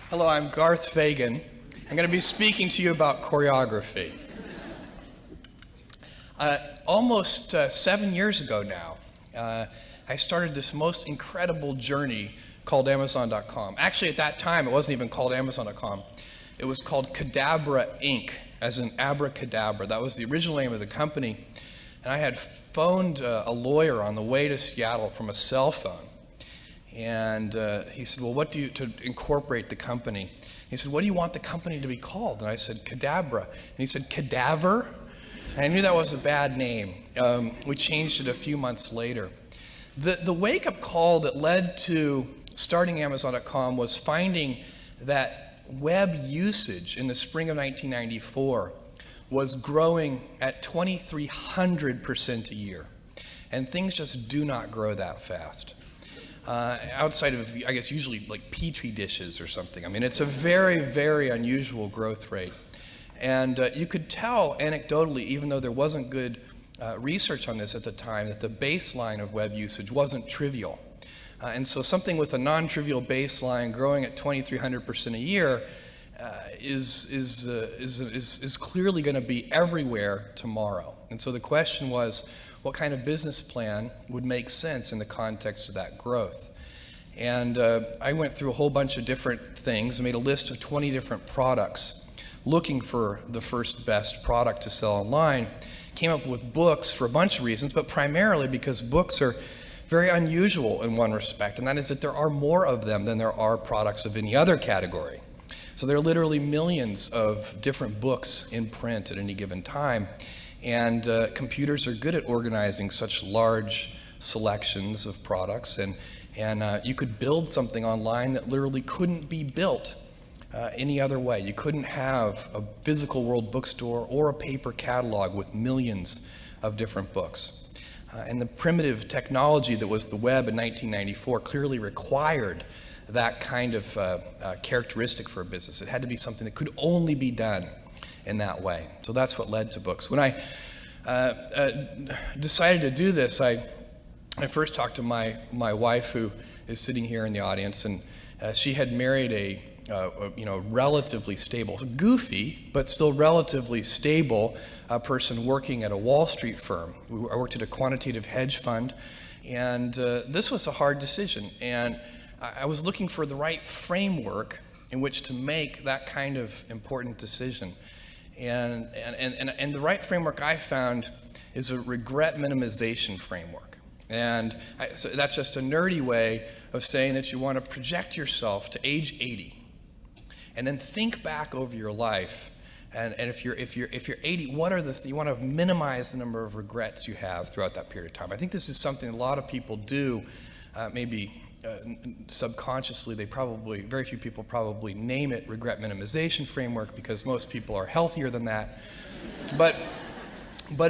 Hello, I'm Garth Fagan. I'm going to be speaking to you about choreography. Almost 7 years ago now, I started this most incredible journey called Amazon.com. Actually, at that time, it wasn't even called Amazon.com. It was called Cadabra Inc., as in abracadabra. That was the original name of the company. And I had phoned a lawyer on the way to Seattle from a cell phone. And he said, well, to incorporate the company? He said, what do you want the company to be called? And I said, Cadabra. And he said, Cadaver? And I knew that was a bad name. We changed it a few months later. The wake-up call that led to starting Amazon.com was finding that web usage in the spring of 1994 was growing at 2,300% a year. And things just do not grow that fast. Outside of, I guess, usually like Petri dishes or something. I mean, it's a very, very unusual growth rate. And you could tell anecdotally, even though there wasn't good research on this at the time, that the baseline of web usage wasn't trivial. And so something with a non-trivial baseline growing at 2,300% a year is clearly going to be everywhere tomorrow. And so the question was, what kind of business plan would make sense in the context of that growth? And I went through a whole bunch of different things and made a list of 20 different products, looking for the first best product to sell online. Came up with books for a bunch of reasons, but primarily because books are very unusual in one respect, and that is that there are more of them than there are products of any other category. So there are literally millions of different books in print at any given time, and computers are good at organizing such large selections of products, and you could build something online that literally couldn't be built any other way. You couldn't have a physical world bookstore or a paper catalog with millions of different books. And the primitive technology that was the web in 1994 clearly required that kind of characteristic for a business. It had to be something that could only be done in that way. So that's what led to books. When I decided to do this, I first talked to my wife, who is sitting here in the audience, and she had married a relatively stable, goofy, but still relatively stable person working at a Wall Street firm. I worked at a quantitative hedge fund, and this was a hard decision. And I was looking for the right framework in which to make that kind of important decision. And the right framework I found is a regret minimization framework. And so that's just a nerdy way of saying that you want to project yourself to age 80. And then think back over your life, and if you're 80, you want to minimize the number of regrets you have throughout that period of time. I think this is something a lot of people do, maybe subconsciously. Very few people probably name it regret minimization framework because most people are healthier than that. But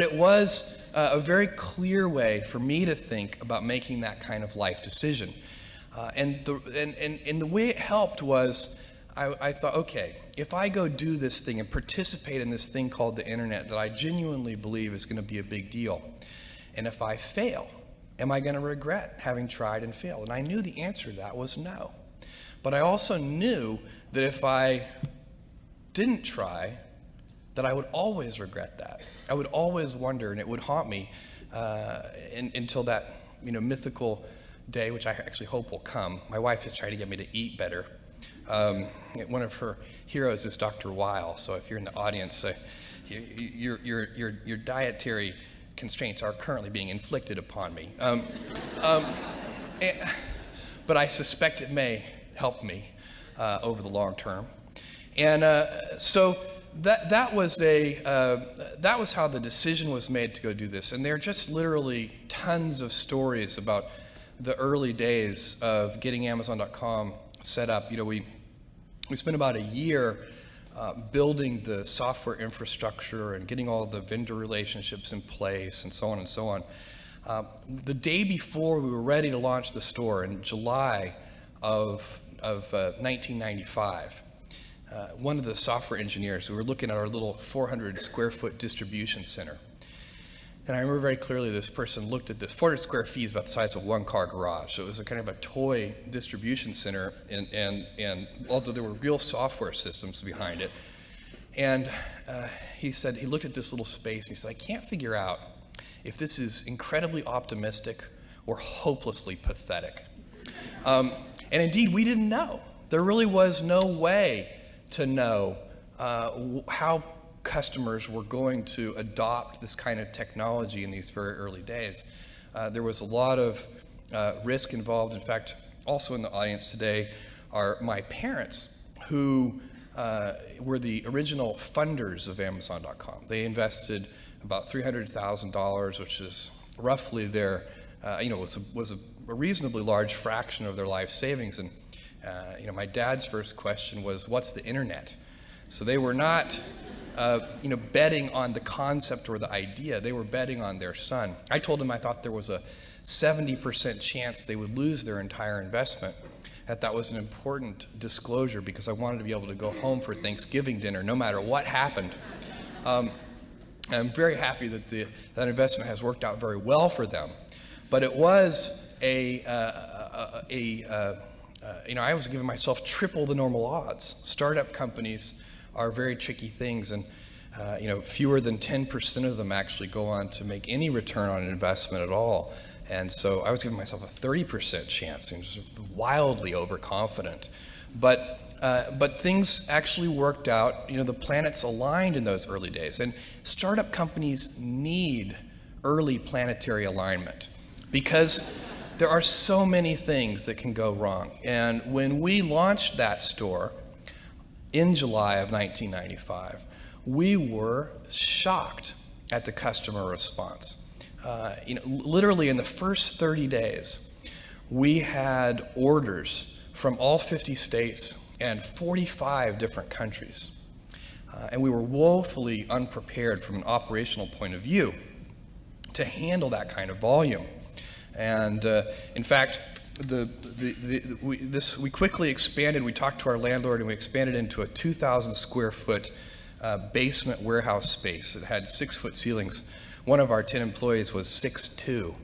it was a very clear way for me to think about making that kind of life decision, and the way it helped was, I thought, okay, if I go do this thing and participate in this thing called the internet that I genuinely believe is going to be a big deal, and if I fail, am I going to regret having tried and failed? And I knew the answer to that was no. But I also knew that if I didn't try, that I would always regret that. I would always wonder, and it would haunt me until that mythical day, which I actually hope will come. My wife is trying to get me to eat better. One of her heroes is Dr. Weil, so if you're in the audience, your dietary constraints are currently being inflicted upon me. But I suspect it may help me over the long term. And so that was how the decision was made to go do this. And there are just literally tons of stories about the early days of getting Amazon.com set up. We spent about a year building the software infrastructure and getting all the vendor relationships in place and so on and so on. The day before we were ready to launch the store in July of 1995, one of the software engineers, we were looking at our little 400 square foot distribution center, And I remember very clearly this person looked at this. 400 square feet is about the size of one car garage. So it was a kind of a toy distribution center, and although there were real software systems behind it. And he said, he looked at this little space, and he said, I can't figure out if this is incredibly optimistic or hopelessly pathetic. And indeed, we didn't know. There really was no way to know how customers were going to adopt this kind of technology in these very early days. There was a lot of risk involved. In fact, also in the audience today are my parents, who were the original funders of Amazon.com. They invested about $300,000, which is roughly their, was a reasonably large fraction of their life savings. And my dad's first question was, "What's the internet?" So they were not, betting on the concept or the idea. They were betting on their son. I told him I thought there was a 70% chance they would lose their entire investment. That was an important disclosure because I wanted to be able to go home for Thanksgiving dinner no matter what happened. I'm very happy that that investment has worked out very well for them. But it was I was giving myself triple the normal odds. Startup companies are very tricky things, and fewer than 10% of them actually go on to make any return on an investment at all. And so I was giving myself a 30% chance, and just wildly overconfident. But things actually worked out. The planets aligned in those early days. And startup companies need early planetary alignment because there are so many things that can go wrong. And when we launched that store in July of 1995, we were shocked at the customer response. Literally in the first 30 days, we had orders from all 50 states and 45 different countries. And we were woefully unprepared from an operational point of view to handle that kind of volume. And in fact, we quickly expanded. We talked to our landlord, and we expanded into a 2,000 square foot basement warehouse space. It had 6-foot ceilings. One of our 10 employees was 6'2".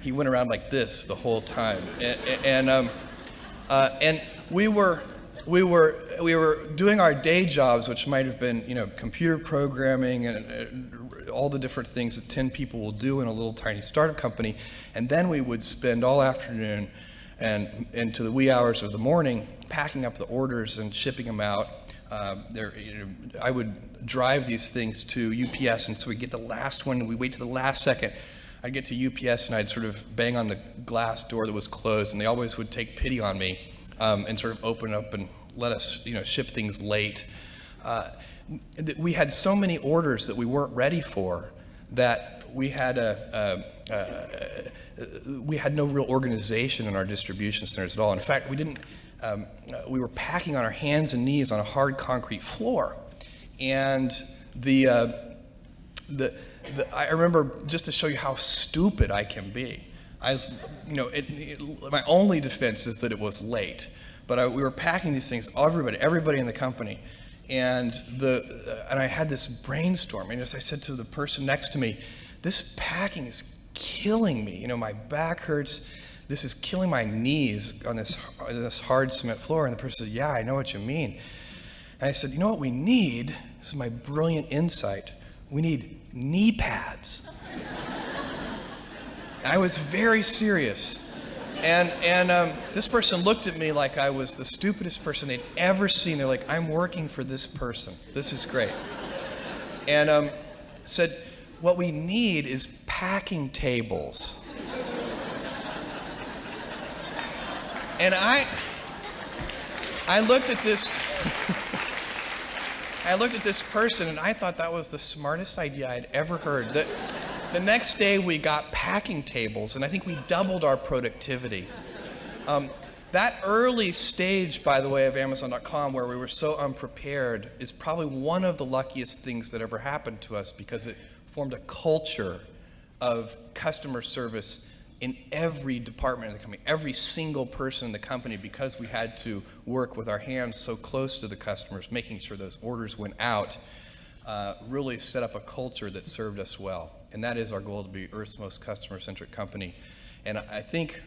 He went around like this the whole time, and we were doing our day jobs, which might have been computer programming and all the different things that 10 people will do in a little tiny startup company, and then we would spend all afternoon and into the wee hours of the morning packing up the orders and shipping them out. I would drive these things to UPS, and so we'd get the last one, and we'd wait to the last second. I'd get to UPS, and I'd sort of bang on the glass door that was closed, and they always would take pity on me and sort of open up and let us, ship things late. We had so many orders that we weren't ready for that we had no real organization in our distribution centers at all. In fact, we were packing on our hands and knees on a hard concrete floor, and I remember, just to show you how stupid I can be, my only defense is that it was late, but we were packing these things, everybody in the company, and I had this brainstorm, and as I said to the person next to me, this packing is killing me, my back hurts, this is killing my knees on this hard cement floor, and the person said, "Yeah, I know what you mean." And I said, "You know what we need? This is my brilliant insight. We need knee pads." I was very serious. And this person looked at me like I was the stupidest person they'd ever seen. They're like, "I'm working for this person. This is great." And said, "What we need is packing tables." And I looked at this person, and I thought that was the smartest idea I'd ever heard. The next day we got packing tables, and I think we doubled our productivity. That early stage, by the way, of Amazon.com, where we were so unprepared, is probably one of the luckiest things that ever happened to us, because it formed a culture of customer service in every department of the company, every single person in the company, because we had to work with our hands so close to the customers, making sure those orders went out, really set up a culture that served us well. And that is our goal, to be Earth's most customer-centric company. And I think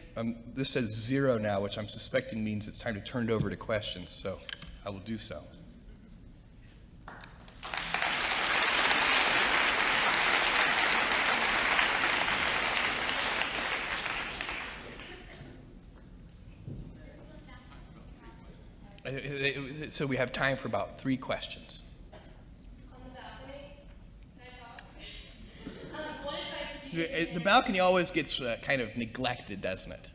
this says 0 now, which I'm suspecting means it's time to turn it over to questions. So I will do so. So we have time for about 3 questions. The balcony always gets kind of neglected, doesn't it?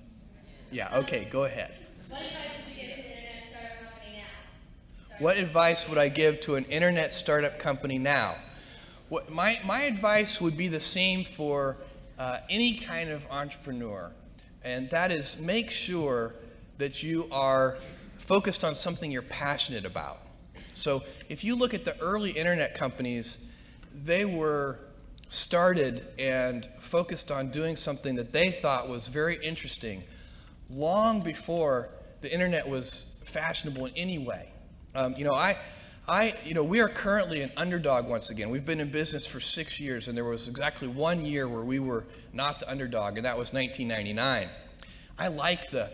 Yeah, okay, go ahead. What advice would you give to an internet startup company now? What advice would I give to an internet startup company now? My advice would be the same for any kind of entrepreneur, and that is make sure that you are focused on something you're passionate about. So if you look at the early internet companies, they were started and focused on doing something that they thought was very interesting long before the internet was fashionable in any way. We are currently an underdog once again. We've been in business for 6 years, and there was exactly 1 year where we were not the underdog, and that was 1999. I like the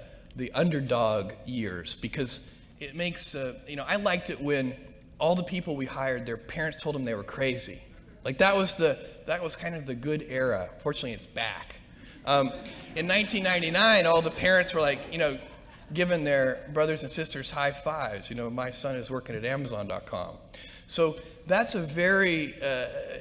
underdog years because it makes, I liked it when all the people we hired, their parents told them they were crazy. Like that was kind of the good era. Fortunately, it's back. In 1999, all the parents were like, giving their brothers and sisters high fives. My son is working at Amazon.com. So that's a very,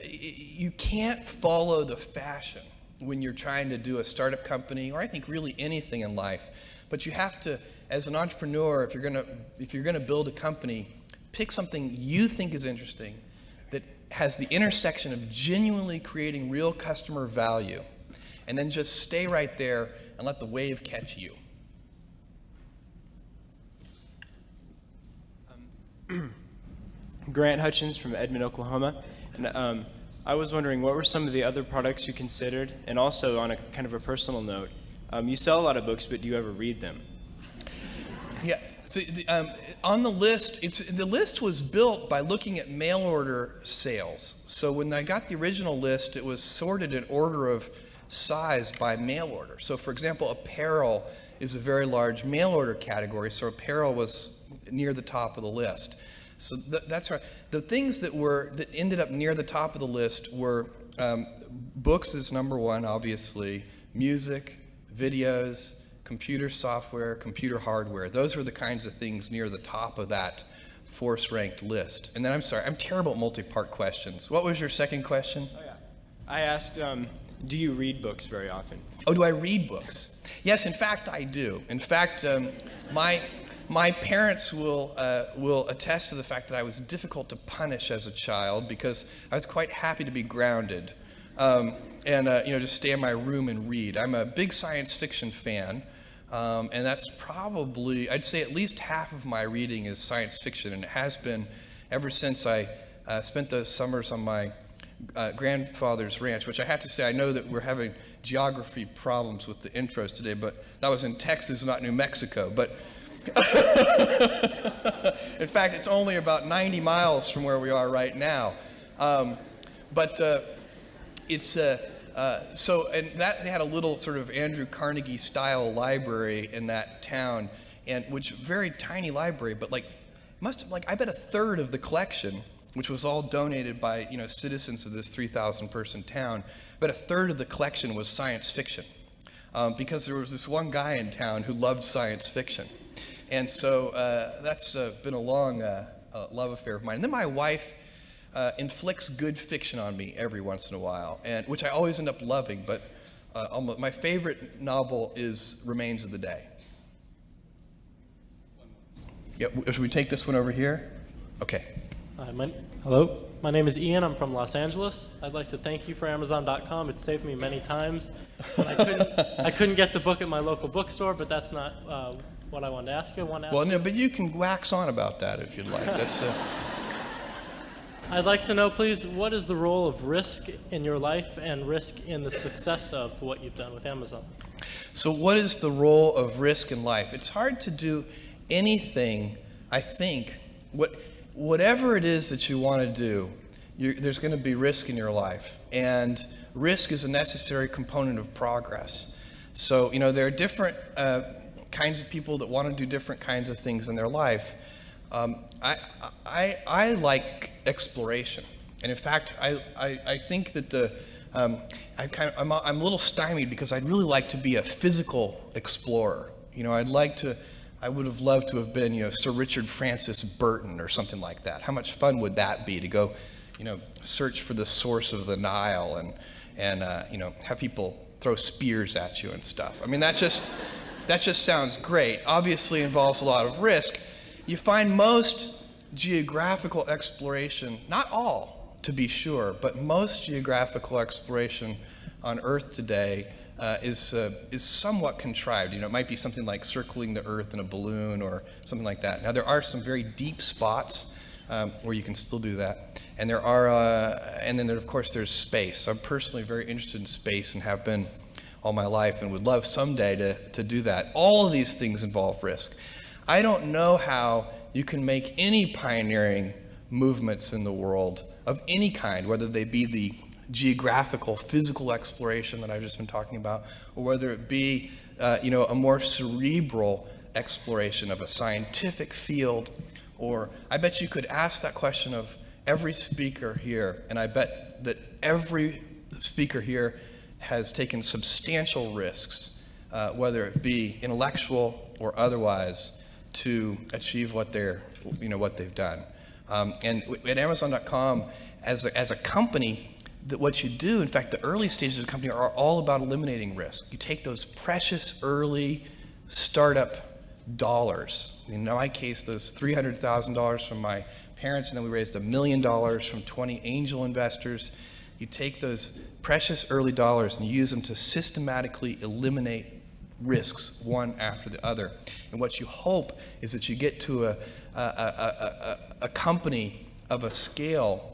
you can't follow the fashion when you're trying to do a startup company, or I think really anything in life. But you have to, as an entrepreneur, if you're gonna build a company, pick something you think is interesting that has the intersection of genuinely creating real customer value, and then just stay right there and let the wave catch you. Grant Hutchins from Edmond, Oklahoma. And I was wondering, what were some of the other products you considered? And also, on a kind of a personal note, you sell a lot of books, but do you ever read them? Yeah. So on the list, the list was built by looking at mail order sales. So when I got the original list, it was sorted in order of size by mail order. So for example, apparel is a very large mail order category, so apparel was near the top of the list. So that's right. The things that ended up near the top of the list were books is number 1, obviously, music, videos, computer software, computer hardware. Those were the kinds of things near the top of that force-ranked list. And then, I'm sorry, I'm terrible at multi-part questions. What was your second question? Oh, yeah. I asked, do you read books very often? Oh, do I read books? Yes, in fact, I do. In fact, my parents will attest to the fact that I was difficult to punish as a child because I was quite happy to be grounded and just stay in my room and read. I'm a big science fiction fan, and that's probably, I'd say at least half of my reading is science fiction, and it has been ever since I spent those summers on my grandfather's ranch, which I have to say, I know that we're having geography problems with the intros today, but that was in Texas, not New Mexico. But in fact, it's only about 90 miles from where we are right now. And that they had a little sort of Andrew Carnegie style library in that town, and which very tiny library, but I bet a third of the collection, which was all donated by citizens of this 3,000 person town, but a third of the collection was science fiction, because there was this one guy in town who loved science fiction. And so that's been a long love affair of mine. And then my wife inflicts good fiction on me every once in a while, and which I always end up loving, but almost my favorite novel is Remains of the Day. Yeah, should we take this one over here? Okay. Hello, my name is Ian. I'm from Los Angeles. I'd like to thank you for Amazon.com. It saved me many times. I couldn't get the book at my local bookstore, but that's not what I wanted to ask you. But you can wax on about that if you'd like. I'd like to know, please, what is the role of risk in your life and risk in the success of what you've done with Amazon? So what is the role of risk in life? It's hard to do anything, I think. Whatever it is that you want to do, there's going to be risk in your life. And risk is a necessary component of progress. So, there are different kinds of people that want to do different kinds of things in their life. I like exploration. And in fact, I think that I'm a little stymied because I'd really like to be a physical explorer. I would have loved to have been, Sir Richard Francis Burton or something like that. How much fun would that be to go, search for the source of the Nile and have people throw spears at you and stuff. I mean, that just sounds great. Obviously involves a lot of risk. You find most geographical exploration, not all to be sure, but most geographical exploration on Earth today is somewhat contrived. It might be something like circling the Earth in a balloon or something like that. Now, there are some very deep spots where you can still do that, and then of course there's space. I'm personally very interested in space and have been all my life, and would love someday to do that. All of these things involve risk. I don't know how you can make any pioneering movements in the world of any kind, whether they be the geographical, physical exploration that I've just been talking about, or whether it be, a more cerebral exploration of a scientific field. Or I bet you could ask that question of every speaker here, and I bet that every speaker here has taken substantial risks, whether it be intellectual or otherwise, to achieve what they've done. And at Amazon.com, as a company, that what you do, in fact, the early stages of the company are all about eliminating risk. You take those precious early startup dollars. In my case, those $300,000 from my parents, and then we raised $1 million from 20 angel investors. You take those precious early dollars and you use them to systematically eliminate risks one after the other. And what you hope is that you get to a company of a scale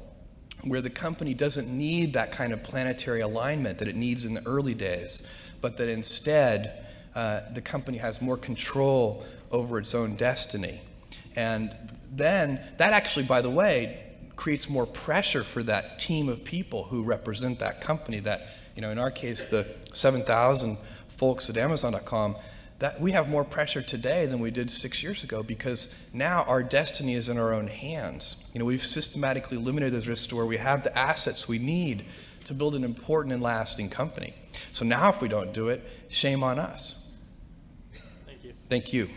where the company doesn't need that kind of planetary alignment that it needs in the early days, but that instead the company has more control over its own destiny. And then that actually, by the way, creates more pressure for that team of people who represent that company, that, in our case, the 7,000 folks at Amazon.com, that we have more pressure today than we did 6 years ago, because now our destiny is in our own hands. We've systematically eliminated those risks to where we have the assets we need to build an important and lasting company. So now if we don't do it, shame on us. Thank you. Thank you.